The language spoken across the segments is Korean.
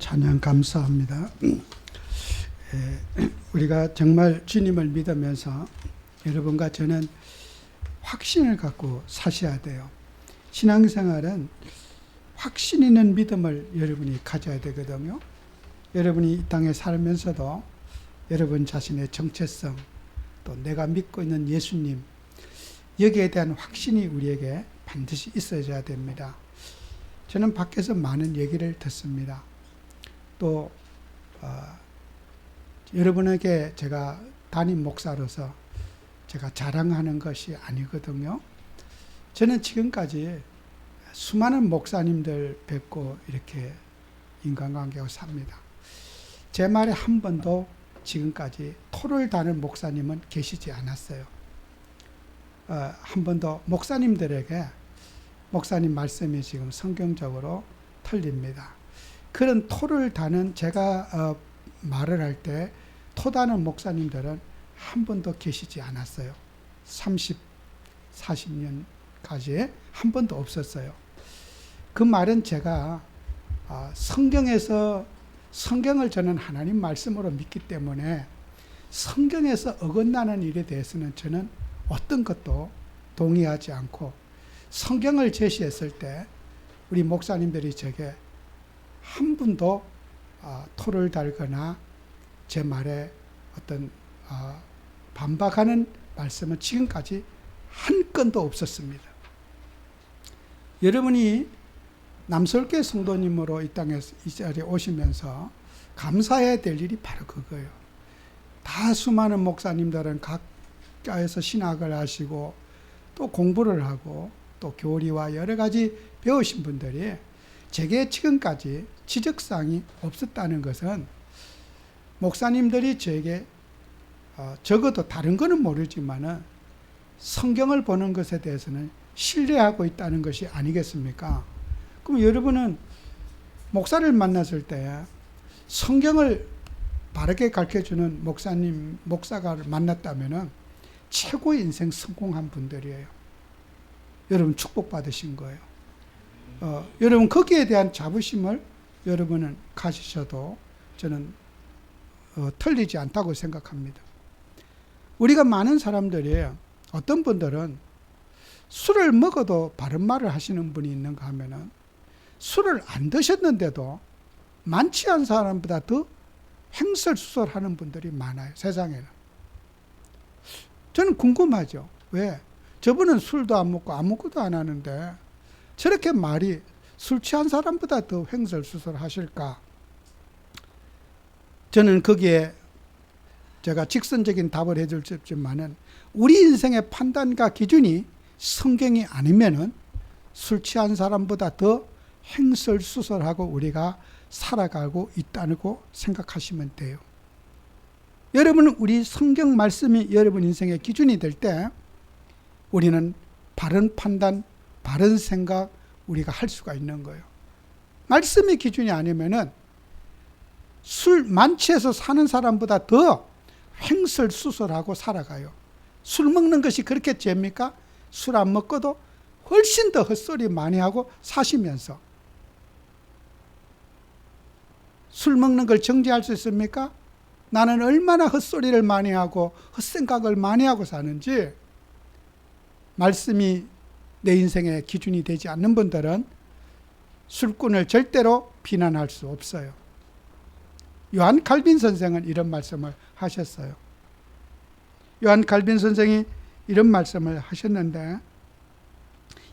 찬양 감사합니다. 우리가 정말 주님을 믿으면서 여러분과 저는 확신을 갖고 사셔야 돼요. 신앙생활은 확신 있는 믿음을 여러분이 가져야 되거든요. 여러분이 이 땅에 살면서도 여러분 자신의 정체성, 또 내가 믿고 있는 예수님, 여기에 대한 확신이 우리에게 반드시 있어야 됩니다. 저는 밖에서 많은 얘기를 듣습니다. 또 여러분에게 제가 담임 목사로서 제가 자랑하는 것이 아니거든요. 저는 지금까지 수많은 목사님들 뵙고 이렇게 인간관계を삽니다. 제 말에 한 번도 지금까지 토를 다는 목사님은 계시지 않았어요. 한 번도 목사님들에게 목사님 말씀이 지금 성경적으로 틀립니다. 그런 토를 다는 제가 말을 할 때 토다는 목사님들은 한 번도 계시지 않았어요. 40년까지 한 번도 없었어요. 그 말은 제가 성경을 저는 하나님 말씀으로 믿기 때문에 성경에서 어긋나는 일에 대해서는 저는 어떤 것도 동의하지 않고, 성경을 제시했을 때 우리 목사님들이 제게 한 분도 토를 달거나 제 말에 어떤 반박하는 말씀은 지금까지 한 건도 없었습니다. 여러분이 남설교회 성도님으로 이 땅에 이 자리에 오시면서 감사해야 될 일이 바로 그거예요. 다 수많은 목사님들은 각자에서 신학을 하시고 또 공부를 하고 또 교리와 여러 가지 배우신 분들이 제게 지금까지 지적사항이 없었다는 것은 목사님들이 저에게 적어도 다른 거는 모르지만은 성경을 보는 것에 대해서는 신뢰하고 있다는 것이 아니겠습니까? 그럼 여러분은 목사를 만났을 때 성경을 바르게 가르쳐주는 목사가 만났다면은 최고의 인생 성공한 분들이에요. 여러분 축복받으신 거예요. 여러분 거기에 대한 자부심을 여러분은 가지셔도 저는 틀리지 않다고 생각합니다. 우리가 많은 사람들이, 어떤 분들은 술을 먹어도 바른 말을 하시는 분이 있는가 하면은 술을 안 드셨는데도 많지 않은 사람보다 더 횡설수설하는 분들이 많아요, 세상에는. 저는 궁금하죠. 왜? 저분은 술도 안 먹고 아무것도 안 하는데 저렇게 말이 술 취한 사람보다 더 횡설수설 하실까? 저는 거기에 제가 직선적인 답을 해줄 수 없지만은 우리 인생의 판단과 기준이 성경이 아니면은 술 취한 사람보다 더 횡설수설하고 우리가 살아가고 있다고 생각하시면 돼요. 여러분은 우리 성경 말씀이 여러분 인생의 기준이 될 때 우리는 바른 판단, 바른 생각 우리가 할 수가 있는 거예요. 말씀이 기준이 아니면은 술 만취해서 사는 사람보다 더 횡설수설하고 살아가요. 술 먹는 것이 그렇게 죄입니까? 술 안 먹고도 훨씬 더 헛소리 많이 하고 사시면서. 술 먹는 걸 정죄할 수 있습니까? 나는 얼마나 헛소리를 많이 하고 헛생각을 많이 하고 사는지, 말씀이 내 인생의 기준이 되지 않는 분들은 술꾼을 절대로 비난할 수 없어요. 요한 칼빈 선생은 이런 말씀을 하셨어요. 요한 칼빈 선생이 이런 말씀을 하셨는데,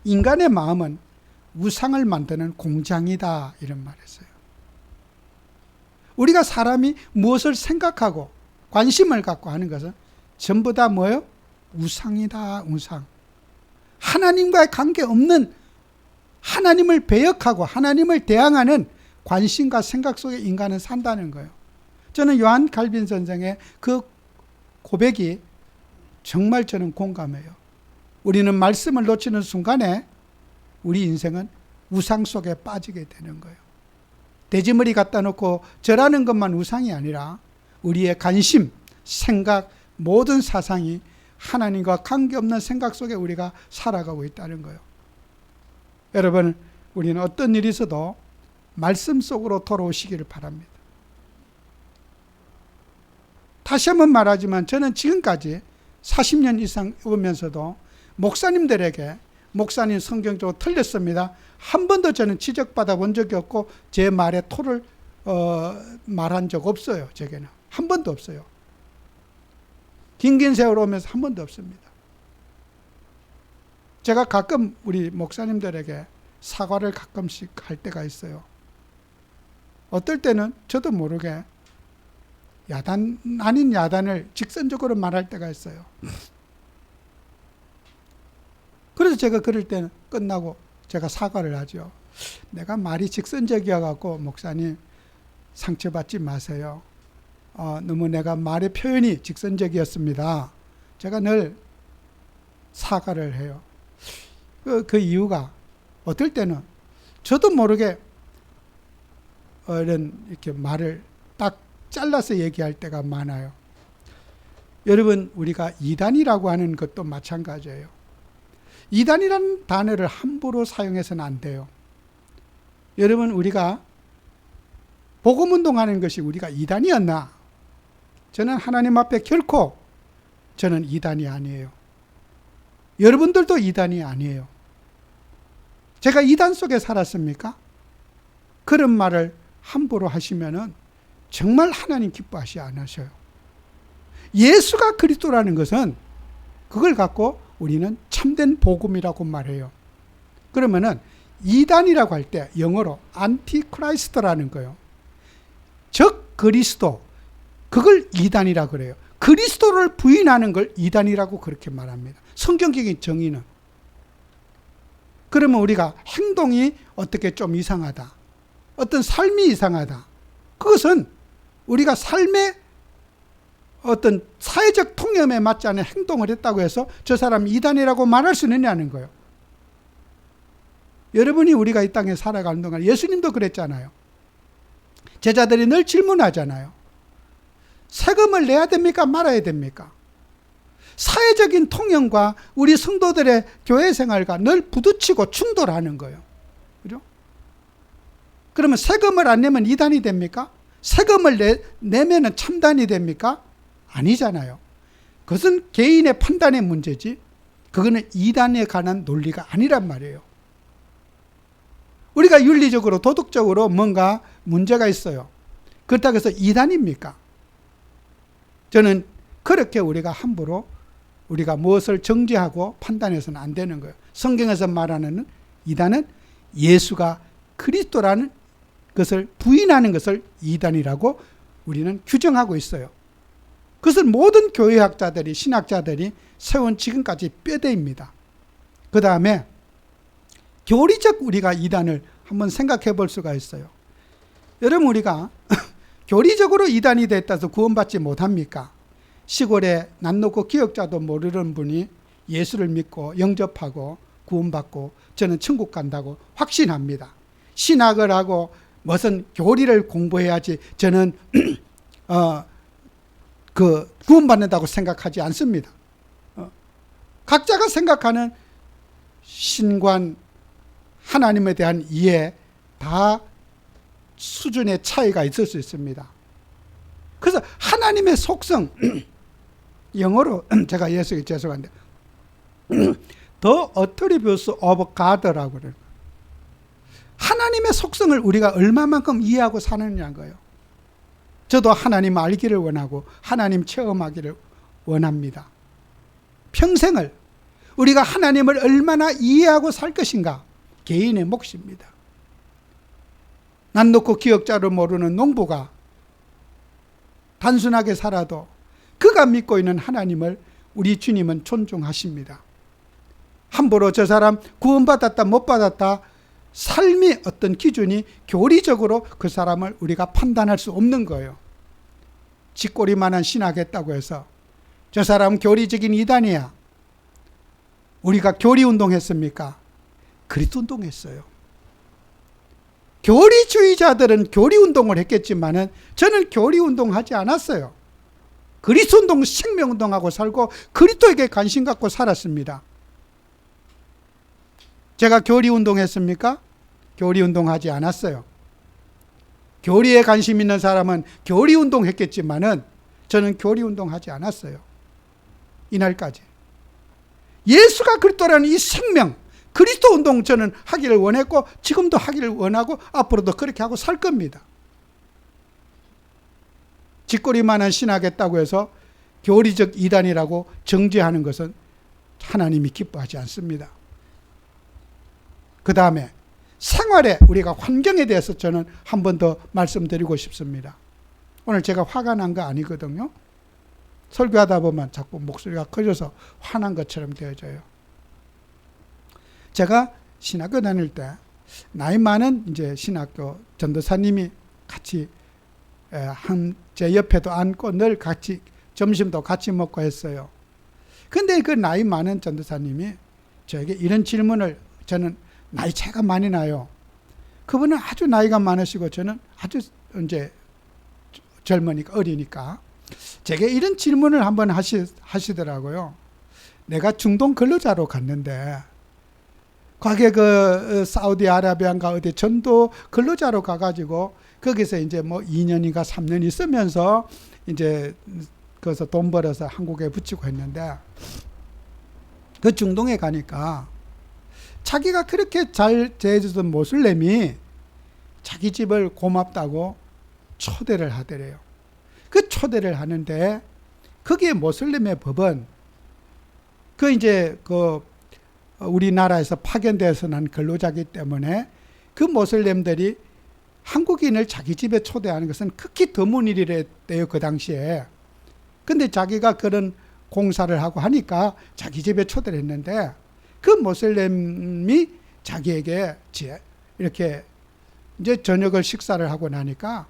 인간의 마음은 우상을 만드는 공장이다, 이런 말을 했어요. 우리가 사람이 무엇을 생각하고 관심을 갖고 하는 것은 전부 다 뭐예요? 우상이다, 우상. 하나님과의 관계없는, 하나님을 배역하고 하나님을 대항하는 관심과 생각 속에 인간은 산다는 거예요. 저는 요한 칼빈 선생의 그 고백이 정말 저는 공감해요. 우리는 말씀을 놓치는 순간에 우리 인생은 우상 속에 빠지게 되는 거예요. 돼지머리 갖다 놓고 절하는 것만 우상이 아니라 우리의 관심, 생각, 모든 사상이 하나님과 관계없는 생각 속에 우리가 살아가고 있다는 거예요. 여러분, 우리는 어떤 일이 있어도 말씀 속으로 돌아오시기를 바랍니다. 다시 한번 말하지만 저는 지금까지 40년 이상 오면서도 목사님들에게 목사님 성경적으로 틀렸습니다. 한 번도 저는 지적받아 본 적이 없고 제 말에 토를 말한 적 없어요. 제게는 한 번도 없어요. 긴 세월 오면서 한 번도 없습니다. 제가 가끔 우리 목사님들에게 사과를 가끔씩 할 때가 있어요. 어떨 때는 저도 모르게 야단 아닌 야단을 직선적으로 말할 때가 있어요. 그래서 제가 그럴 때는 끝나고 제가 사과를 하죠. 내가 말이 직선적이어갖고 목사님 상처받지 마세요. 너무 내가 말의 표현이 직선적이었습니다. 제가 늘 사과를 해요. 그 이유가 어떨 때는 저도 모르게 이렇게 말을 딱 잘라서 얘기할 때가 많아요. 여러분, 우리가 이단이라고 하는 것도 마찬가지예요. 이단이라는 단어를 함부로 사용해서는 안 돼요. 여러분, 우리가 복음운동하는 것이 우리가 이단이었나? 저는 하나님 앞에 결코 저는 이단이 아니에요. 여러분들도 이단이 아니에요. 제가 이단 속에 살았습니까? 그런 말을 함부로 하시면은 정말 하나님 기뻐하시 않으셔요. 예수가 그리스도라는 것은 그걸 갖고 우리는 참된 복음이라고 말해요. 그러면은 이단이라고 할 때 영어로 안티크라이스트라는 거예요. 적 그리스도, 그걸 이단이라고 그래요. 그리스도를 부인하는 걸 이단이라고 그렇게 말합니다. 성경적인 정의는. 그러면 우리가 행동이 어떻게 좀 이상하다, 어떤 삶이 이상하다, 그것은 우리가 삶의 어떤 사회적 통념에 맞지 않은 행동을 했다고 해서 저 사람이 이단이라고 말할 수 있느냐는 거예요. 여러분이 우리가 이 땅에 살아가는 동안 예수님도 그랬잖아요. 제자들이 늘 질문하잖아요. 세금을 내야 됩니까? 말아야 됩니까? 사회적인 통념과 우리 성도들의 교회 생활과 늘 부딪히고 충돌하는 거예요. 그죠? 그러면 세금을 안 내면 이단이 됩니까? 세금을 내면은 참단이 됩니까? 아니잖아요. 그것은 개인의 판단의 문제지, 그거는 이단에 관한 논리가 아니란 말이에요. 우리가 윤리적으로 도덕적으로 뭔가 문제가 있어요. 그렇다고 해서 이단입니까? 저는 그렇게 우리가 함부로 우리가 무엇을 정죄하고 판단해서는 안 되는 거예요. 성경에서 말하는 이단은 예수가 그리스도라는 것을 부인하는 것을 이단이라고 우리는 규정하고 있어요. 그것을 모든 교회학자들이, 신학자들이 세운 지금까지 뼈대입니다. 그 다음에 교리적 우리가 이단을 한번 생각해 볼 수가 있어요. 여러분, 우리가 교리적으로 이단이 됐다서 구원받지 못합니까? 시골에 낯 놓고 기억자도 모르는 분이 예수를 믿고 영접하고 구원받고 저는 천국 간다고 확신합니다. 신학을 하고 무슨 교리를 공부해야지 저는 구원받는다고 생각하지 않습니다. 각자가 생각하는 신관, 하나님에 대한 이해 다 수준의 차이가 있을 수 있습니다. 그래서 하나님의 속성, 영어로 제가 예수에게 죄송한데 The attributes of God라고 그래요. 하나님의 속성을 우리가 얼마만큼 이해하고 사느냐는 거예요. 저도 하나님 알기를 원하고 하나님 체험하기를 원합니다. 평생을 우리가 하나님을 얼마나 이해하고 살 것인가, 개인의 몫입니다. 난 놓고 기억자를 모르는 농부가 단순하게 살아도 그가 믿고 있는 하나님을 우리 주님은 존중하십니다. 함부로 저 사람 구원받았다 못 받았다 삶의 어떤 기준이 교리적으로 그 사람을 우리가 판단할 수 없는 거예요. 쥐꼬리만한 신학했다고 해서 저 사람은 교리적인 이단이야. 우리가 교리운동했습니까? 그리스도운동했어요. 교리주의자들은 교리운동을 했겠지만은 저는 교리운동하지 않았어요. 그리스도운동, 생명운동하고 살고 그리스도에게 관심 갖고 살았습니다. 제가 교리운동했습니까? 교리운동하지 않았어요. 교리에 관심 있는 사람은 교리 운동했겠지만은 저는 교리 운동하지 않았어요. 이날까지. 예수가 그리스도라는 이 생명, 그리스도 운동 저는 하기를 원했고 지금도 하기를 원하고 앞으로도 그렇게 하고 살 겁니다. 쥐꼬리만한 신하겠다고 해서 교리적 이단이라고 정죄하는 것은 하나님이 기뻐하지 않습니다. 그 다음에 생활에 우리가 환경에 대해서 저는 한 번 더 말씀드리고 싶습니다. 오늘 제가 화가 난 거 아니거든요. 설교하다 보면 자꾸 목소리가 커져서 화난 것처럼 되어져요. 제가 신학교 다닐 때 나이 많은 이제 신학교 전도사님이 같이 제 옆에도 앉고 늘 같이 점심도 같이 먹고 했어요. 근데 그 나이 많은 전도사님이 저에게 이런 질문을, 저는 나이 차이가 많이 나요. 그분은 아주 나이가 많으시고 저는 아주 이제 젊으니까, 어리니까 제게 이런 질문을 한번 하시더라고요. 내가 중동 근로자로 갔는데 과거에 그 사우디아라비아인가 어디 전도 근로자로 가가지고 거기서 이제 뭐 2년인가 3년 있으면서 이제 거기서 돈 벌어서 한국에 붙이고 했는데 그 중동에 가니까 자기가 그렇게 잘 대해주던 모슬렘이 자기 집을 고맙다고 초대를 하더래요. 그 초대를 하는데 거기에 모슬렘의 법은 그 이제 그 우리나라에서 파견돼서 난 근로자이기 때문에 그 모슬렘들이 한국인을 자기 집에 초대하는 것은 극히 드문 일이랬대요, 그 당시에. 근데 자기가 그런 공사를 하고 하니까 자기 집에 초대를 했는데 그 모슬렘이 자기에게 이렇게 이제 저녁을 식사를 하고 나니까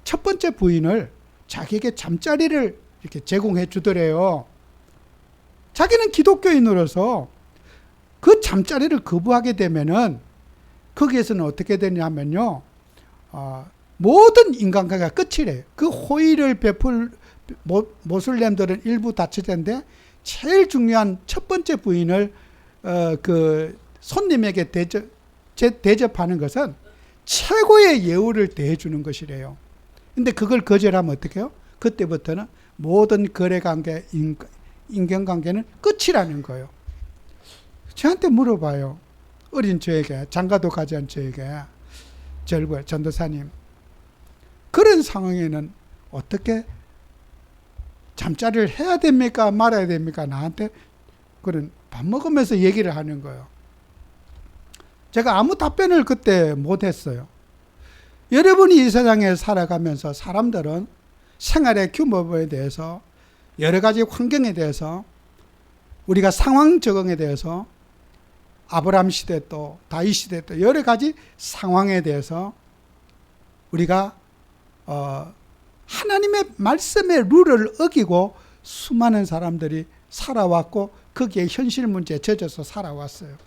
첫 번째 부인을 자기에게 잠자리를 이렇게 제공해 주더래요. 자기는 기독교인으로서 그 잠자리를 거부하게 되면은 거기에서는 어떻게 되냐면요, 모든 인간관계가 끝이래요. 그 호의를 베풀 모슬렘들은 일부 다처제인데 제일 중요한 첫 번째 부인을 그 손님에게 대접하는 것은 최고의 예우를 대해주는 것이래요. 근데 그걸 거절하면 어떻게 해요? 그때부터는 모든 거래관계, 인간관계는 끝이라는 거예요. 저한테 물어봐요. 어린 저에게, 장가도 가지 않은 저에게, 전도사님, 그런 상황에는 어떻게 잠자리를 해야 됩니까? 말아야 됩니까? 나한테 그런 밥 먹으면서 얘기를 하는 거예요. 제가 아무 답변을 그때 못했어요. 여러분이 이 세상에 살아가면서 사람들은 생활의 규모에 대해서, 여러 가지 환경에 대해서, 우리가 상황 적응에 대해서, 아브라함 시대 또 다윗 시대 또 여러 가지 상황에 대해서 우리가 하나님의 말씀의 룰을 어기고 수많은 사람들이 살아왔고 거기에 현실 문제에 젖어서 살아왔어요.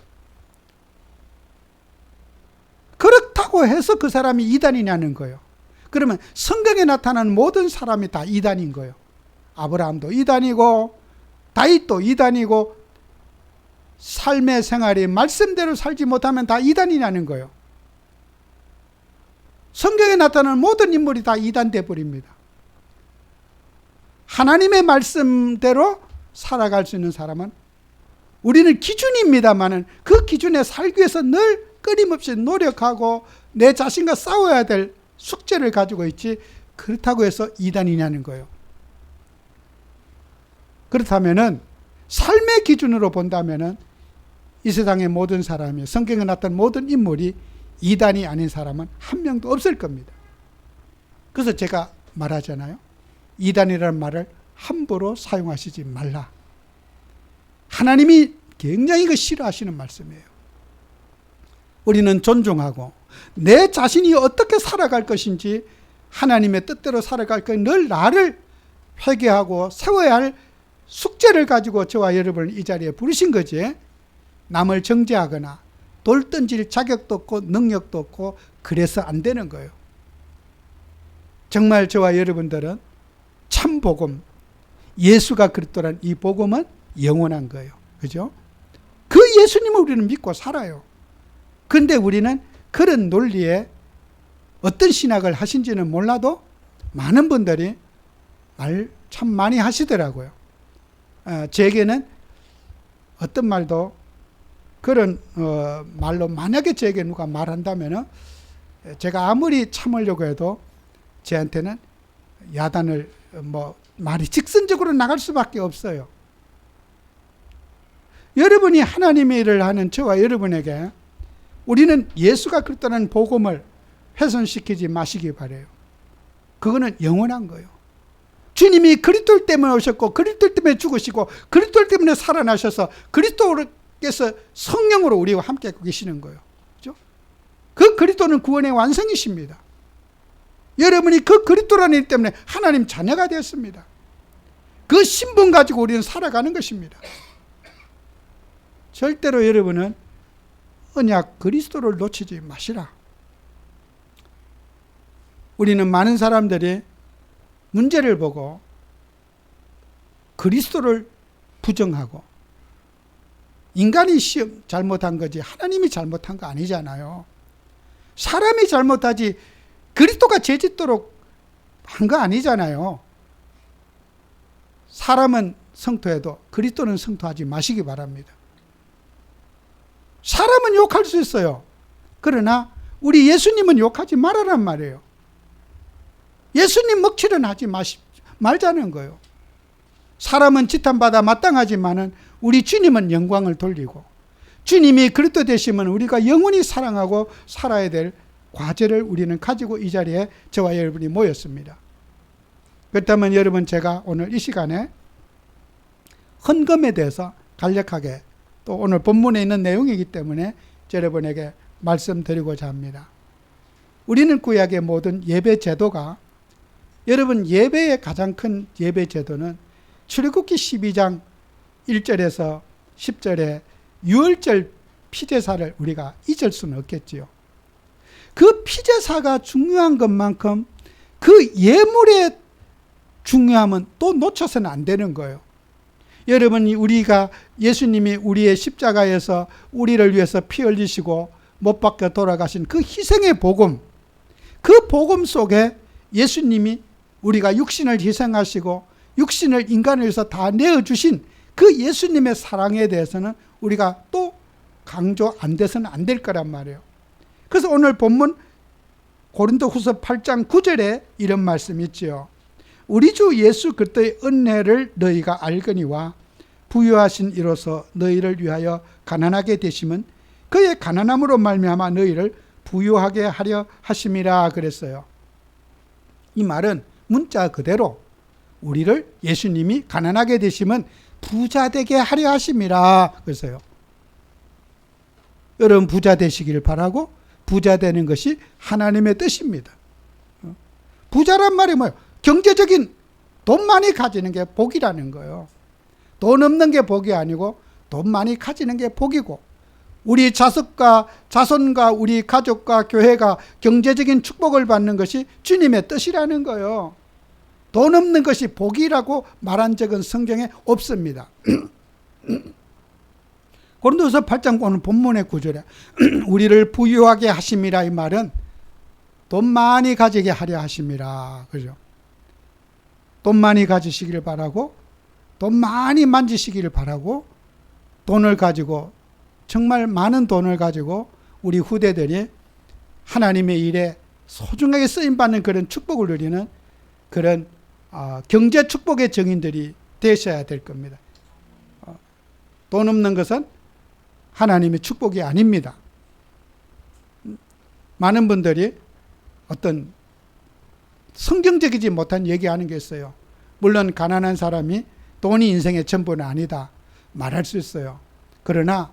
그렇다고 해서 그 사람이 이단이냐는 거예요. 그러면 성경에 나타나는 모든 사람이 다 이단인 거예요. 아브라함도 이단이고 다윗도 이단이고 삶의 생활이 말씀대로 살지 못하면 다 이단이냐는 거예요. 성경에 나타나는 모든 인물이 다 이단돼 버립니다. 하나님의 말씀대로 살아갈 수 있는 사람은, 우리는 기준입니다만은 그 기준에 살기 위해서 늘 끊임없이 노력하고 내 자신과 싸워야 될 숙제를 가지고 있지, 그렇다고 해서 이단이냐는 거예요. 그렇다면은 삶의 기준으로 본다면은 이 세상의 모든 사람이, 성경에 나타난 모든 인물이 이단이 아닌 사람은 한 명도 없을 겁니다. 그래서 제가 말하잖아요. 이단이라는 말을 함부로 사용하시지 말라. 하나님이 굉장히 그 싫어하시는 말씀이에요. 우리는 존중하고 내 자신이 어떻게 살아갈 것인지, 하나님의 뜻대로 살아갈 것인지 늘 나를 회개하고 세워야 할 숙제를 가지고 저와 여러분을 이 자리에 부르신 거지, 남을 정죄하거나 돌 던질 자격도 없고 능력도 없고 그래서 안 되는 거예요. 정말 저와 여러분들은 참 복음, 예수가 그리스도란 이 복음은 영원한 거예요. 그죠? 그 예수님을 우리는 믿고 살아요. 그런데 우리는 그런 논리에 어떤 신학을 하신지는 몰라도 많은 분들이 말 참 많이 하시더라고요. 제게는 어떤 말도 그런 말로 만약에 제게 누가 말한다면 제가 아무리 참으려고 해도 제한테는 야단을 말이 직선적으로 나갈 수밖에 없어요. 여러분이 하나님의 일을 하는 저와 여러분에게 우리는 예수가 그리스도라는 복음을 훼손시키지 마시기 바라요. 그거는 영원한 거예요. 주님이 그리스도 때문에 오셨고 그리스도 때문에 죽으시고 그리스도 때문에 살아나셔서 그리스도께서 성령으로 우리와 함께 계시는 거예요. 그렇죠? 그 그리스도는 구원의 완성이십니다. 여러분이 그 그리스도라는 일 때문에 하나님 자녀가 되었습니다. 그 신분 가지고 우리는 살아가는 것입니다. 절대로 여러분은 언약 그리스도를 놓치지 마시라. 우리는 많은 사람들이 문제를 보고 그리스도를 부정하고 인간이 잘못한 거지 하나님이 잘못한 거 아니잖아요. 사람이 잘못하지 그리스도가 죄짓도록 한 거 아니잖아요. 사람은 성토해도 그리스도는 성토하지 마시기 바랍니다. 사람은 욕할 수 있어요. 그러나 우리 예수님은 욕하지 말아란 말이에요. 예수님 먹칠은 하지 말자는 거예요. 사람은 지탄받아 마땅하지만은 우리 주님은 영광을 돌리고 주님이 그리스도 되시면 우리가 영원히 사랑하고 살아야 될 과제를 우리는 가지고 이 자리에 저와 여러분이 모였습니다. 그렇다면 여러분 제가 오늘 이 시간에 헌금에 대해서 간략하게 또 오늘 본문에 있는 내용이기 때문에 여러분에게 말씀드리고자 합니다. 우리는 구약의 모든 예배 제도가 여러분 예배의 가장 큰 예배 제도는 출애굽기 12장 1절에서 10절에 유월절 피제사를 우리가 잊을 수는 없겠지요. 그 피제사가 중요한 것만큼 그 예물의 중요함은 또 놓쳐서는 안 되는 거예요. 여러분 우리가 예수님이 우리의 십자가에서 우리를 위해서 피 흘리시고 못 박혀 돌아가신 그 희생의 복음, 그 복음 속에 예수님이 우리가 육신을 희생하시고 육신을 인간을 위해서 다 내어주신 그 예수님의 사랑에 대해서는 우리가 또 강조 안 돼서는 안 될 거란 말이에요. 그래서 오늘 본문 고린도후서 8장 9절에 이런 말씀이 있지요. 우리 주 예수 그리스도의 은혜를 너희가 알거니와 부유하신 이로써 너희를 위하여 가난하게 되심은 그의 가난함으로 말미암아 너희를 부유하게 하려 하심이라 그랬어요. 이 말은 문자 그대로 우리를 예수님이 가난하게 되시면 부자 되게 하려 하심이라 그랬어요. 여러분 부자 되시기를 바라고 부자 되는 것이 하나님의 뜻입니다. 부자란 말이 뭐예요? 경제적인 돈 많이 가지는 게 복이라는 거예요. 돈 없는 게 복이 아니고 돈 많이 가지는 게 복이고 우리 자손과 우리 가족과 교회가 경제적인 축복을 받는 것이 주님의 뜻이라는 거예요. 돈 없는 것이 복이라고 말한 적은 성경에 없습니다. 고린도서 8장 오늘 본문의 구절에 우리를 부유하게 하심이라 이 말은 돈 많이 가지게 하려 하심이라. 그죠? 돈 많이 가지시기를 바라고 돈 많이 만지시기를 바라고 돈을 가지고 정말 많은 돈을 가지고 우리 후대들이 하나님의 일에 소중하게 쓰임받는 그런 축복을 누리는 그런 경제 축복의 증인들이 되셔야 될 겁니다. 돈 없는 것은 하나님의 축복이 아닙니다. 많은 분들이 어떤 성경적이지 못한 얘기하는 게 있어요. 물론 가난한 사람이 돈이 인생의 전부는 아니다 말할 수 있어요. 그러나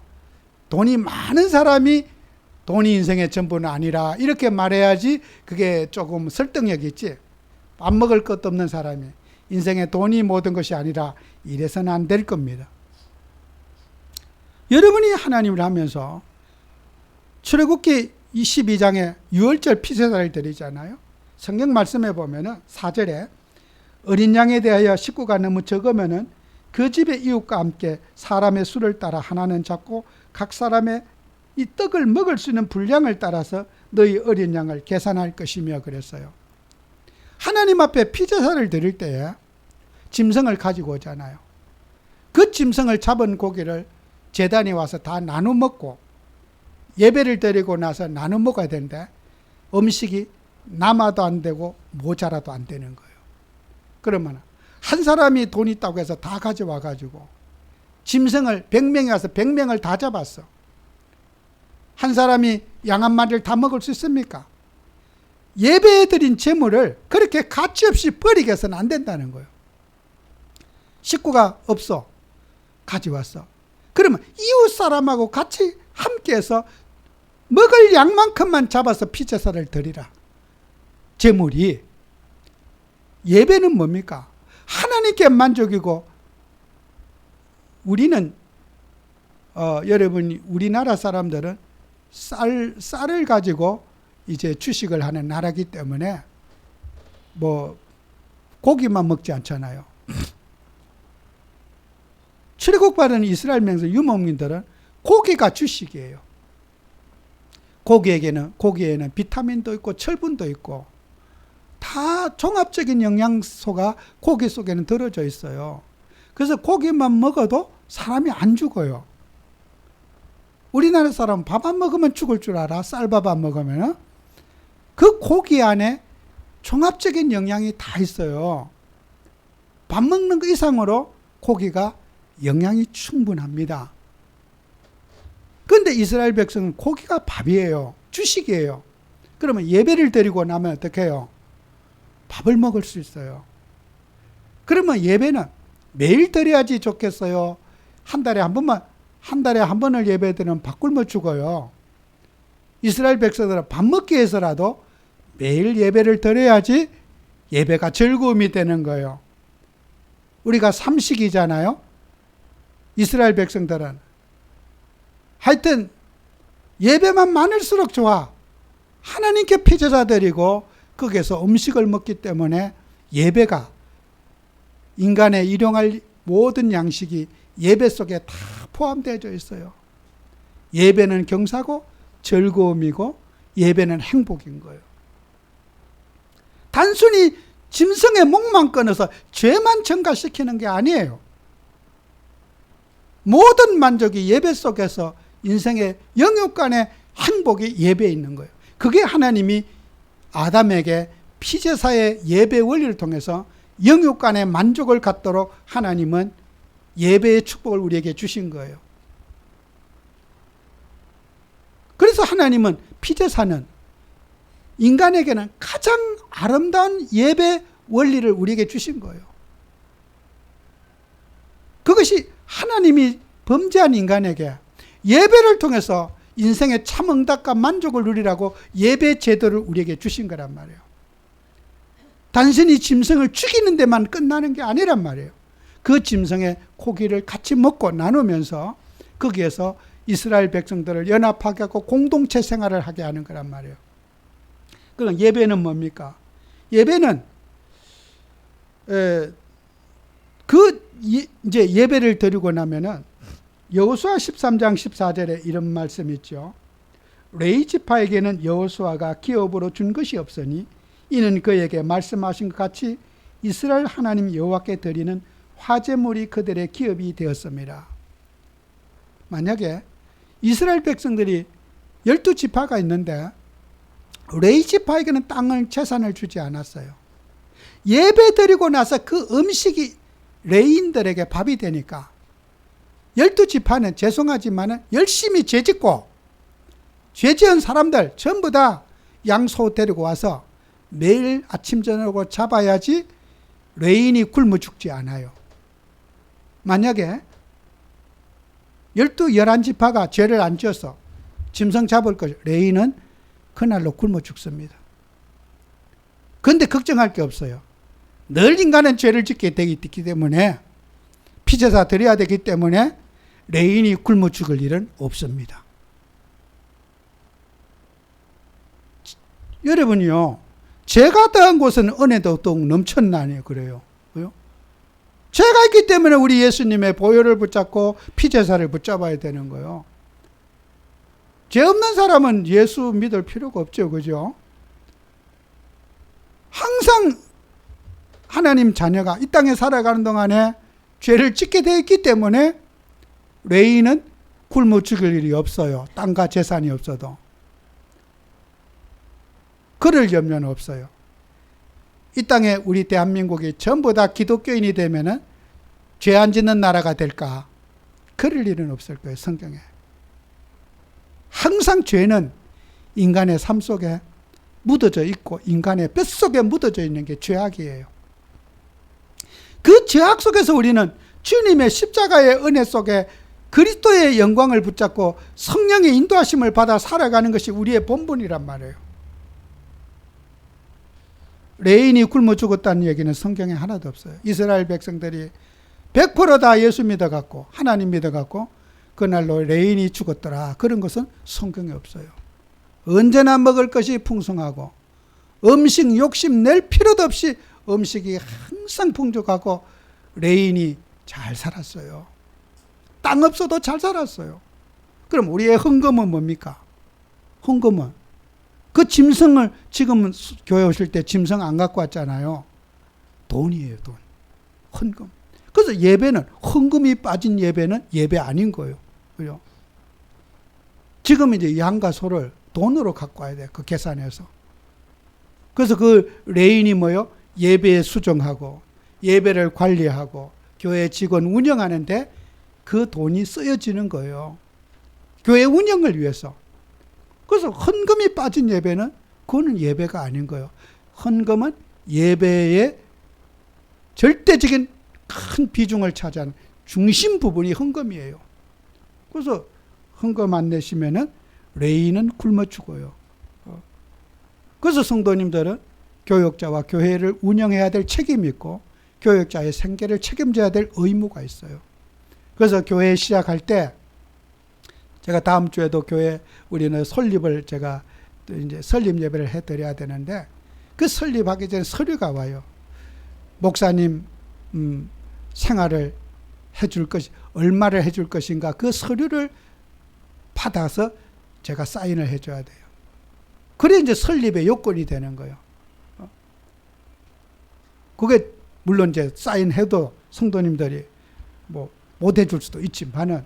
돈이 많은 사람이 돈이 인생의 전부는 아니라 이렇게 말해야지 그게 조금 설득력이 있지. 밥 먹을 것도 없는 사람이 인생의 돈이 모든 것이 아니라 이래서는 안 될 겁니다. 여러분이 하나님을 하면서 출애굽기 22장에 유월절 피제사를 드리잖아요. 성경 말씀에 보면은 4절에 어린 양에 대하여 식구가 너무 적으면은 그 집의 이웃과 함께 사람의 수를 따라 하나는 잡고 각 사람의 이 떡을 먹을 수 있는 분량을 따라서 너희 어린 양을 계산할 것이며 그랬어요. 하나님 앞에 피제사를 드릴 때에 짐승을 가지고 오잖아요. 그 짐승을 잡은 고기를 제단에 와서 다 나눠 먹고 예배를 드리고 나서 나눠 먹어야 되는데 음식이 남아도 안 되고 모자라도 안 되는 거예요. 그러면 한 사람이 돈 있다고 해서 다 가져와 가지고 짐승을 100명이 와서 100명을 다 잡았어. 한 사람이 양 한 마리를 다 먹을 수 있습니까? 예배에 드린 재물을 그렇게 가치없이 버리게 해서는 안 된다는 거예요. 식구가 없어. 가져왔어. 그러면 이웃 사람하고 같이 함께해서 먹을 양만큼만 잡아서 피제사를 드리라. 재물이. 예배는 뭡니까? 하나님께 만족이고, 우리는 여러분 우리나라 사람들은 쌀을 가지고 이제 주식을 하는 나라기 때문에 뭐 고기만 먹지 않잖아요. 출애굽받은 이스라엘 명성 유목민들은 고기가 주식이에요. 고기에는 비타민도 있고 철분도 있고 다 종합적인 영양소가 고기 속에는 들어져 있어요. 그래서 고기만 먹어도 사람이 안 죽어요. 우리나라 사람은 밥 안 먹으면 죽을 줄 알아. 쌀밥 안 먹으면. 그 고기 안에 종합적인 영양이 다 있어요. 밥 먹는 것 이상으로 고기가 영양이 충분합니다. 그런데 이스라엘 백성은 고기가 밥이에요. 주식이에요. 그러면 예배를 드리고 나면 어떻게 해요? 밥을 먹을 수 있어요. 그러면 예배는 매일 드려야지 좋겠어요? 한 달에 한 번을 예배 드리면 밥 굶어 죽어요. 이스라엘 백성들은 밥 먹기 위해서라도 매일 예배를 드려야지 예배가 즐거움이 되는 거예요. 우리가 삼식이잖아요. 이스라엘 백성들은 하여튼 예배만 많을수록 좋아. 하나님께 피제사 드리고 거기에서 음식을 먹기 때문에 예배가 인간의 일용할 모든 양식이 예배 속에 다 포함되어 있어요. 예배는 경사고 즐거움이고 예배는 행복인 거예요. 단순히 짐승의 목만 끊어서 죄만 증가시키는 게 아니에요. 모든 만족이 예배 속에서 인생의 영육간의 행복이 예배에 있는 거예요. 그게 하나님이 아담에게 피제사의 예배 원리를 통해서 영육간의 만족을 갖도록 하나님은 예배의 축복을 우리에게 주신 거예요. 그래서 하나님은 피제사는 인간에게는 가장 아름다운 예배 원리를 우리에게 주신 거예요. 그것이 하나님이 범죄한 인간에게 예배를 통해서 인생의 참 응답과 만족을 누리라고 예배 제도를 우리에게 주신 거란 말이에요. 단순히 짐승을 죽이는 데만 끝나는 게 아니란 말이에요. 그 짐승의 고기를 같이 먹고 나누면서 거기에서 이스라엘 백성들을 연합하게 하고 공동체 생활을 하게 하는 거란 말이에요. 그럼 예배는 뭡니까? 예배는 이제 예배를 드리고 나면은 여호수아 13장 14절에 이런 말씀이 있죠. 레위 지파에게는 여호수아가 기업으로 준 것이 없으니 이는 그에게 말씀하신 것 같이 이스라엘 하나님 여호와께 드리는 화제물이 그들의 기업이 되었습니다. 만약에 이스라엘 백성들이 12지파가 있는데 레위 지파에게는 땅을 재산을 주지 않았어요. 예배 드리고 나서 그 음식이 레위인들에게 밥이 되니까 12지파는 죄송하지만 열심히 죄짓고 죄지은 사람들 전부 다 양소 데리고 와서 매일 아침 저녁으로 잡아야지 레위인이 굶어 죽지 않아요. 만약에 11지파가 죄를 안 지어서 짐승 잡을 것, 레위인은 그날로 굶어 죽습니다. 그런데 걱정할 게 없어요. 늘 인간은 죄를 짓게 되기 때문에 피제사 드려야 되기 때문에 레위인이 굶어 죽을 일은 없습니다. 여러분이요, 죄가 더한 곳은 은혜도 더욱 넘쳤나니 그래요. 죄가 있기 때문에 우리 예수님의 보혈을 붙잡고 피제사를 붙잡아야 되는 거예요. 죄 없는 사람은 예수 믿을 필요가 없죠. 그죠? 항상 하나님 자녀가 이 땅에 살아가는 동안에 죄를 짓게 되어 있기 때문에 레위인은 굶어 죽을 일이 없어요. 땅과 재산이 없어도. 그럴 염려는 없어요. 이 땅에 우리 대한민국이 전부 다 기독교인이 되면은 죄 안 짓는 나라가 될까? 그럴 일은 없을 거예요. 성경에. 항상 죄는 인간의 삶 속에 묻어져 있고 인간의 뼛속에 묻어져 있는 게 죄악이에요. 그 죄악 속에서 우리는 주님의 십자가의 은혜 속에 그리스도의 영광을 붙잡고 성령의 인도하심을 받아 살아가는 것이 우리의 본분이란 말이에요. 레인이 굶어 죽었다는 얘기는 성경에 하나도 없어요. 이스라엘 백성들이 100%다 예수 믿어갖고 하나님 믿어갖고 그날로 레인이 죽었더라. 그런 것은 성경에 없어요. 언제나 먹을 것이 풍성하고 음식 욕심 낼 필요도 없이 음식이 항상 풍족하고 레인이 잘 살았어요. 땅 없어도 잘 살았어요. 그럼 우리의 헌금은 뭡니까? 헌금은 그 짐승을 지금은 교회 오실 때 짐승 안 갖고 왔잖아요. 돈이에요, 돈. 헌금. 그래서 예배는 헌금이 빠진 예배는 예배 아닌 거예요. 그죠? 지금 이제 양과 소를 돈으로 갖고 와야 돼. 그 계산해서. 그래서 그 레인이 뭐요? 예배에 수정하고 예배를 관리하고 교회 직원 운영하는데 그 돈이 쓰여지는 거예요. 교회 운영을 위해서. 그래서 헌금이 빠진 예배는 그거는 예배가 아닌 거예요. 헌금은 예배의 절대적인 큰 비중을 차지하는 중심 부분이 헌금이에요. 그래서 헌금 안 내시면은 레인은 굶어 죽어요. 그래서 성도님들은 교역자와 교회를 운영해야 될 책임이 있고 교역자의 생계를 책임져야 될 의무가 있어요. 그래서 교회 시작할 때 제가 다음 주에도 교회 우리는 설립을 제가 이제 설립 예배를 해드려야 되는데 그 설립하기 전에 서류가 와요. 목사님 생활을 해줄 것이 얼마를 해줄 것인가 그 서류를 받아서 제가 사인을 해줘야 돼요. 그래 이제 설립의 요건이 되는 거예요. 그게 물론 이제 사인해도 성도님들이 뭐 못 해줄 수도 있지만은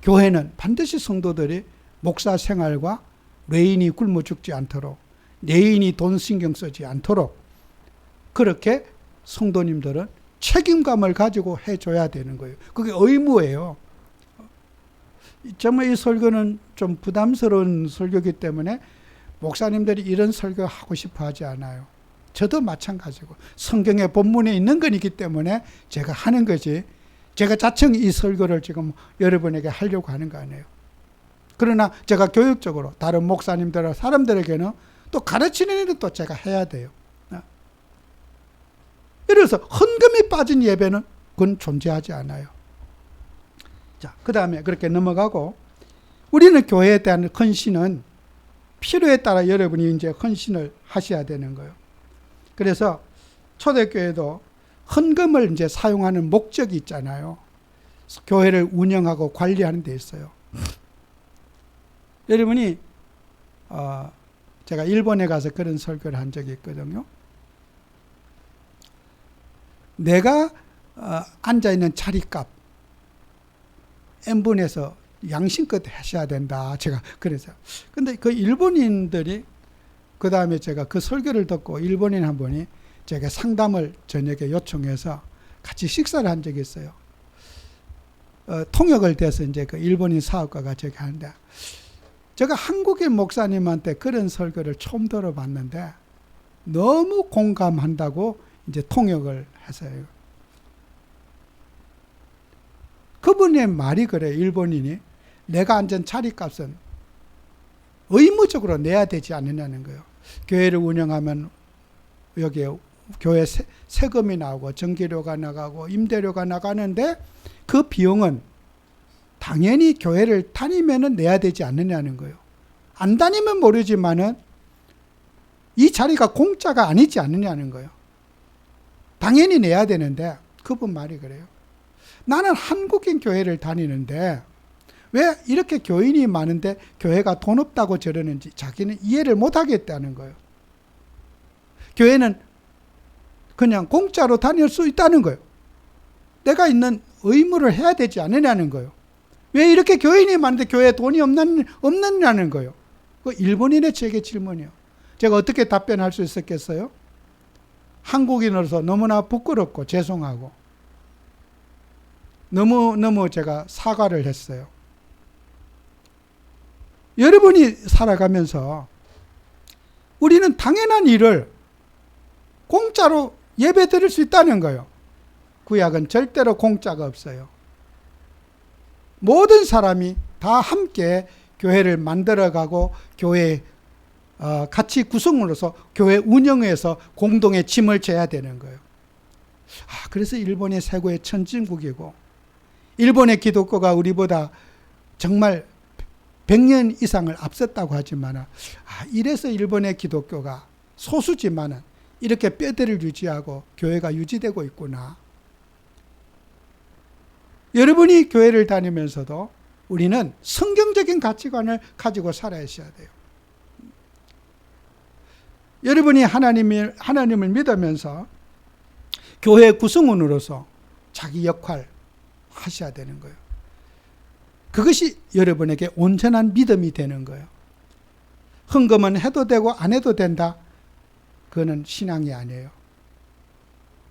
교회는 반드시 성도들이 목사 생활과 레인이 굶어 죽지 않도록 레인이 돈 신경 쓰지 않도록 그렇게 성도님들은 책임감을 가지고 해줘야 되는 거예요. 그게 의무예요. 정말 이 설교는 좀 부담스러운 설교이기 때문에 목사님들이 이런 설교 하고 싶어 하지 않아요. 저도 마찬가지고 성경의 본문에 있는 것이기 때문에 제가 하는 거지 제가 자청 이 설교를 지금 여러분에게 하려고 하는 거 아니에요. 그러나 제가 교육적으로 다른 목사님들 사람들에게는 또 가르치는 일은 또 제가 해야 돼요. 예를 들어서 헌금이 빠진 예배는 그건 존재하지 않아요. 자, 그 다음에 그렇게 넘어가고 우리는 교회에 대한 헌신은 필요에 따라 여러분이 이제 헌신을 하셔야 되는 거예요. 그래서 초대교회도 헌금을 이제 사용하는 목적이 있잖아요. 교회를 운영하고 관리하는 데 있어요. 여러분이 제가 일본에 가서 그런 설교를 한 적이 있거든요. 내가 앉아있는 자리값 n분에서 양심껏 하셔야 된다. 제가 그래서 근데 그 일본인들이 그 다음에 제가 그 설교를 듣고 일본인 한 분이 제가 상담을 저녁에 요청해서 같이 식사를 한 적이 있어요. 통역을 돼서 이제 그 일본인 사업가가 저기 하는데 제가 한국인 목사님한테 그런 설교를 처음 들어봤는데 너무 공감한다고 이제 통역을 했어요. 그분의 말이 그래요. 일본인이 내가 앉은 자리값은 의무적으로 내야 되지 않느냐는 거예요. 교회를 운영하면 여기에 교회 세금이 나오고 전기료가 나가고 임대료가 나가는데 그 비용은 당연히 교회를 다니면은 내야 되지 않느냐는 거예요. 안 다니면 모르지만은 이 자리가 공짜가 아니지 않느냐는 거예요. 당연히 내야 되는데 그분 말이 그래요. 나는 한국인 교회를 다니는데 왜 이렇게 교인이 많은데 교회가 돈 없다고 저러는지 자기는 이해를 못하겠다는 거예요. 교회는 그냥 공짜로 다닐 수 있다는 거예요. 내가 있는 의무를 해야 되지 않느냐는 거예요. 왜 이렇게 교인이 많은데 교회에 돈이 없느냐는 거예요. 그 일본인의 제게 질문이에요. 제가 어떻게 답변할 수 있었겠어요? 한국인으로서 너무나 부끄럽고 죄송하고 너무 제가 사과를 했어요. 여러분이 살아가면서 우리는 당연한 일을 공짜로 예배 드릴 수 있다는 거예요. 구약은 절대로 공짜가 없어요. 모든 사람이 다 함께 교회를 만들어가고 교회 같이 구성으로서 교회 운영에서 공동의 짐을 져야 되는 거예요. 그래서 일본이 최고의 선진국이고 일본의 기독교가 우리보다 정말 100년 이상을 앞섰다고 하지만 이래서 일본의 기독교가 소수지만은 이렇게 뼈대를 유지하고 교회가 유지되고 있구나. 여러분이 교회를 다니면서도 우리는 성경적인 가치관을 가지고 살아야 돼요. 여러분이 하나님을 믿으면서 교회 구성원으로서 자기 역할 하셔야 되는 거예요. 그것이 여러분에게 온전한 믿음이 되는 거예요. 헌금은 해도 되고 안 해도 된다. 그거는 신앙이 아니에요.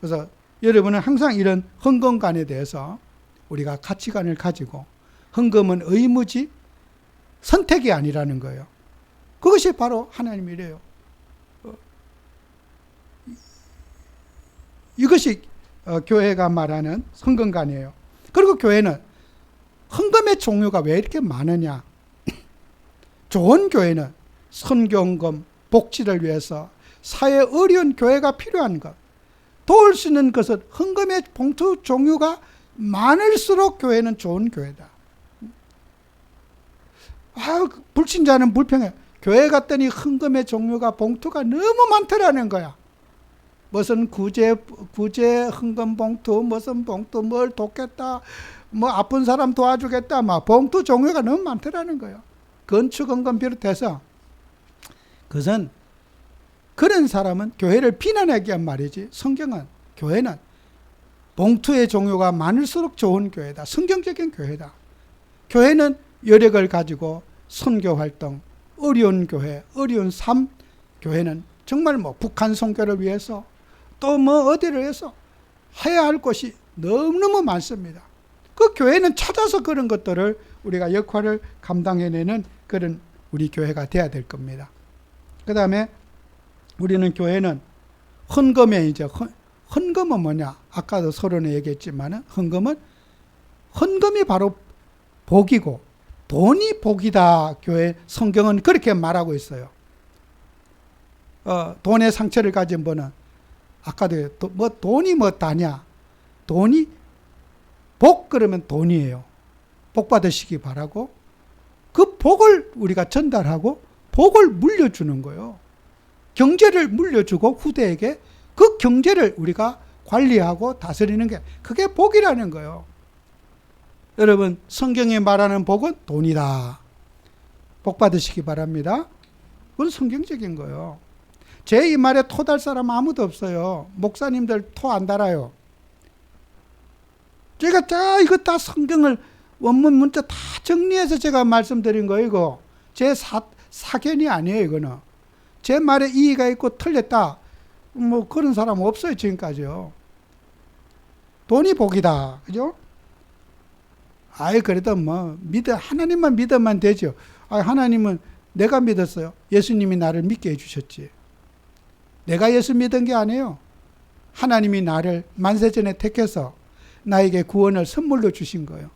그래서 여러분은 항상 이런 헌금관에 대해서 우리가 가치관을 가지고 헌금은 의무지 선택이 아니라는 거예요. 그것이 바로 하나님이래요. 이것이 교회가 말하는 헌금관이에요. 그리고 교회는 헌금의 종류가 왜 이렇게 많으냐? 좋은 교회는 선교헌금, 복지를 위해서 사회에 어려운 교회가 필요한 것, 도울 수 있는 것은 헌금의 봉투 종류가 많을수록 교회는 좋은 교회다. 불신자는 불평해. 교회 갔더니 헌금의 종류가 봉투가 너무 많더라는 거야. 무슨 구제 헌금 봉투, 무슨 봉투, 뭘 돕겠다, 뭐 아픈 사람 도와주겠다, 막 봉투 종류가 너무 많더라는 거예요. 건축 헌금 비롯해서. 그것은 그런 사람은 교회를 비난하기 위한 말이지, 성경은 교회는 봉투의 종류가 많을수록 좋은 교회다. 성경적인 교회다. 교회는 여력을 가지고 선교 활동, 어려운 교회, 어려운 삶, 교회는 정말 뭐 북한 선교를 위해서 또 뭐 어디를 위해서 해야 할 것이 너무너무 많습니다. 그 교회는 찾아서 그런 것들을 우리가 역할을 감당해내는 그런 우리 교회가 돼야 될 겁니다. 그 다음에 우리는 교회는 헌금에 이제 헌금은 뭐냐? 아까도 서론에 얘기했지만은 헌금이 바로 복이고 돈이 복이다. 교회 성경은 그렇게 말하고 있어요. 돈의 상처를 가진 분은 아까도 뭐 돈이 뭐 다냐? 돈이 복 그러면 돈이에요. 복 받으시기 바라고 그 복을 우리가 전달하고 복을 물려주는 거예요. 경제를 물려주고 후대에게 그 경제를 우리가 관리하고 다스리는 게 그게 복이라는 거예요. 여러분 성경이 말하는 복은 돈이다. 복 받으시기 바랍니다. 그건 성경적인 거예요. 제 이 말에 토달 사람 아무도 없어요. 목사님들 토 안 달아요. 제가 이거 다 성경을 원문 문자 다 정리해서 제가 말씀드린 거예요. 이거 제 사견이 아니에요. 이거는 제 말에 이의가 있고 틀렸다 뭐 그런 사람 없어요. 지금까지요. 돈이 복이다. 그죠? 그래도 뭐 하나님만 믿으면 되죠. 하나님은 내가 믿었어요. 예수님이 나를 믿게 해주셨지. 내가 예수 믿은 게 아니에요. 하나님이 나를 만세전에 택해서 나에게 구원을 선물로 주신 거예요.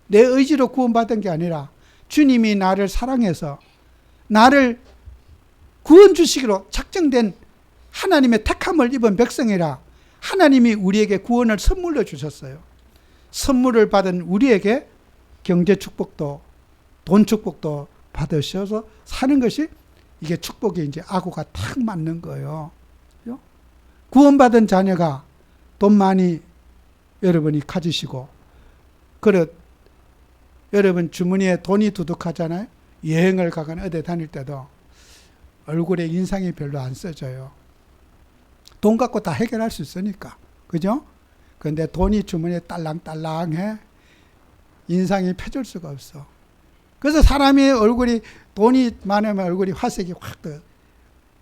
내 의지로 구원받은 게 아니라 주님이 나를 사랑해서 나를 구원 주시기로 작정된 하나님의 택함을 입은 백성이라 하나님이 우리에게 구원을 선물로 주셨어요. 선물을 받은 우리에게 경제 축복도 돈 축복도 받으셔서 사는 것이 이게 축복이 이제 아구가 탁 맞는 거예요. 구원받은 자녀가 돈 많이 여러분이 가지시고 여러분 주머니에 돈이 두둑하잖아요. 여행을 가거나 어디 다닐 때도 얼굴에 인상이 별로 안 써져요. 돈 갖고 다 해결할 수 있으니까. 그죠? 그런데 돈이 주머니에 딸랑딸랑해. 인상이 펴줄 수가 없어. 그래서 사람이 얼굴이 돈이 많으면 얼굴이 화색이 확 더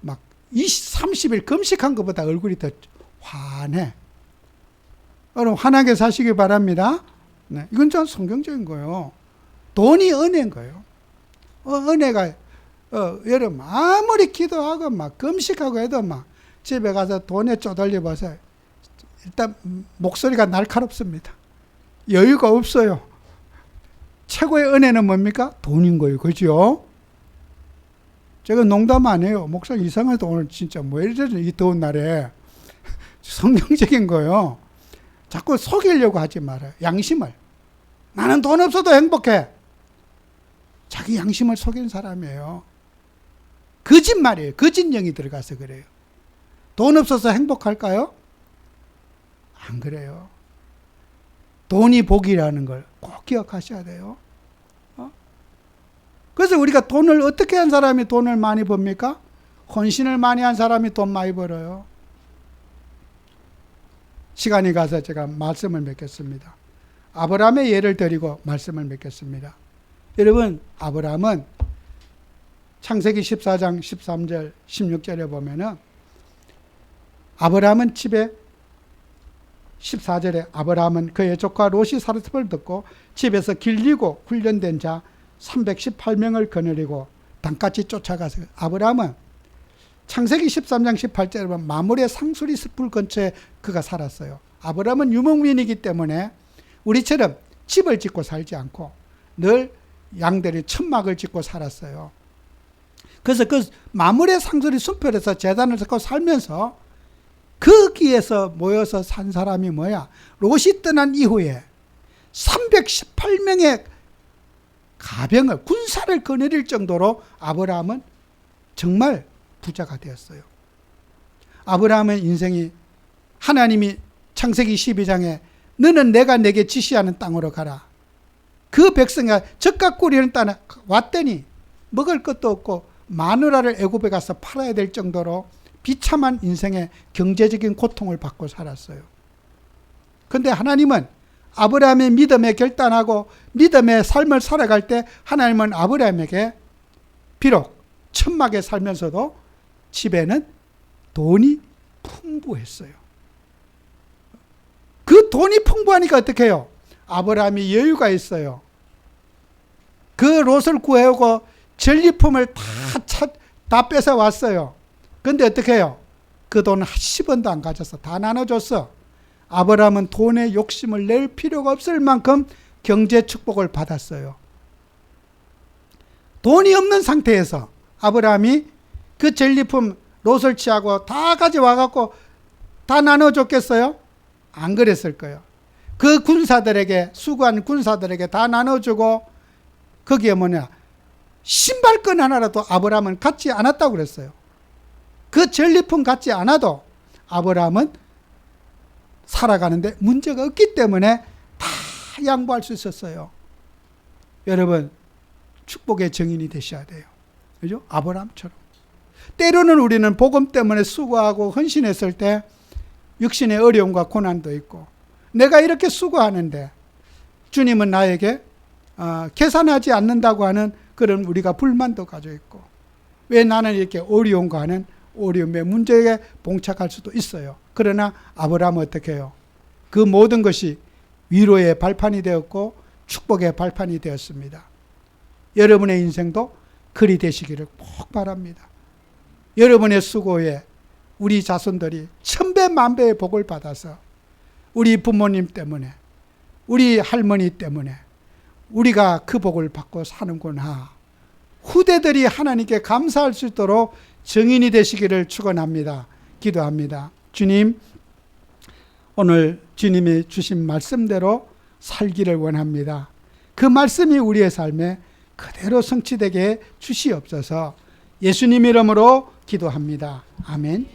막 20, 30일 금식한 것보다 얼굴이 더 환해. 여러분 환하게 사시기 바랍니다. 네, 이건 좀 성경적인 거예요. 돈이 은혜인 거예요. 은혜가 여러분 아무리 기도하고 막 금식하고 해도 막 집에 가서 돈에 쪼달려 봐서 일단 목소리가 날카롭습니다. 여유가 없어요. 최고의 은혜는 뭡니까? 돈인 거예요. 그죠? 제가 농담 안 해요. 목사님 이상하다 오늘 진짜 뭐 이러지 이 더운 날에. 성경적인 거예요. 자꾸 속이려고 하지 말아요. 양심을. 나는 돈 없어도 행복해. 자기 양심을 속인 사람이에요. 거짓말이에요. 거짓령이 들어가서 그래요. 돈 없어서 행복할까요? 안 그래요. 돈이 복이라는 걸 꼭 기억하셔야 돼요. 그래서 우리가 돈을 어떻게 한 사람이 돈을 많이 법니까? 헌신을 많이 한 사람이 돈 많이 벌어요. 시간이 가서 제가 말씀을 맺겠습니다. 아브라함의 예를 드리고 말씀을 맺겠습니다. 여러분, 아브라함은 창세기 14장 13절 16절에 보면은 아브라함은 집에 14절에 아브라함은 그의 조카 롯이 사르습을 듣고 집에서 길리고 훈련된 자 318명을 거느리고 단같이 쫓아가서 아브라함은 창세기 13장 18절에 보면 마물의 상수리 숲을 근처에 그가 살았어요. 아브라함은 유목민이기 때문에 우리처럼 집을 짓고 살지 않고 늘 양들이 천막을 짓고 살았어요. 그래서 그 마물의 상수리 숲에서 제단을 짓고 살면서 거기에서 모여서 산 사람이 뭐야? 롯이 떠난 이후에 318명의 가병을, 군사를 거느릴 정도로 아브라함은 정말 부자가 되었어요. 아브라함의 인생이 하나님이 창세기 12장에 너는 내가 내게 지시하는 땅으로 가라. 그 백성이 젖과 꿀이는 땅에 왔더니 먹을 것도 없고 마누라를 애굽에 가서 팔아야 될 정도로 비참한 인생의 경제적인 고통을 받고 살았어요. 그런데 하나님은 아브라함의 믿음에 결단하고 믿음의 삶을 살아갈 때 하나님은 아브라함에게 비록 천막에 살면서도 집에는 돈이 풍부했어요. 그 돈이 풍부하니까 어떻게 해요? 아브라함이 여유가 있어요. 그 롯을 구해오고 전리품을 다 뺏어왔어요. 근데 어떻게 해요? 그 돈 10원도 안 가져서 다 나눠줬어. 아브라함은 돈에 욕심을 낼 필요가 없을 만큼 경제 축복을 받았어요. 돈이 없는 상태에서 아브라함이 그 전리품 롯을 취하고 다 가져와갖고 다 나눠줬겠어요? 안 그랬을 거예요. 그 군사들에게, 수고한 군사들에게 다 나눠주고 거기에 뭐냐? 신발끈 하나라도 아브라함은 갖지 않았다고 그랬어요. 그 전리품 갖지 않아도 아브라함은 살아가는데 문제가 없기 때문에 다 양보할 수 있었어요. 여러분, 축복의 증인이 되셔야 돼요. 그죠? 아브라함처럼. 때로는 우리는 복음 때문에 수고하고 헌신했을 때 육신의 어려움과 고난도 있고 내가 이렇게 수고하는데 주님은 나에게 계산하지 않는다고 하는 그런 우리가 불만도 가지고 있고 왜 나는 이렇게 어려운가 하는 어려움의 문제에 봉착할 수도 있어요. 그러나 아브라함은 어떻게 해요? 그 모든 것이 위로의 발판이 되었고 축복의 발판이 되었습니다. 여러분의 인생도 그리 되시기를 꼭 바랍니다. 여러분의 수고에 우리 자손들이 천배 만배의 복을 받아서 우리 부모님 때문에 우리 할머니 때문에 우리가 그 복을 받고 사는구나. 후대들이 하나님께 감사할 수 있도록 증인이 되시기를 축원합니다. 기도합니다. 주님, 오늘 주님이 주신 말씀대로 살기를 원합니다. 그 말씀이 우리의 삶에 그대로 성취되게 주시옵소서. 예수님 이름으로 기도합니다. 아멘.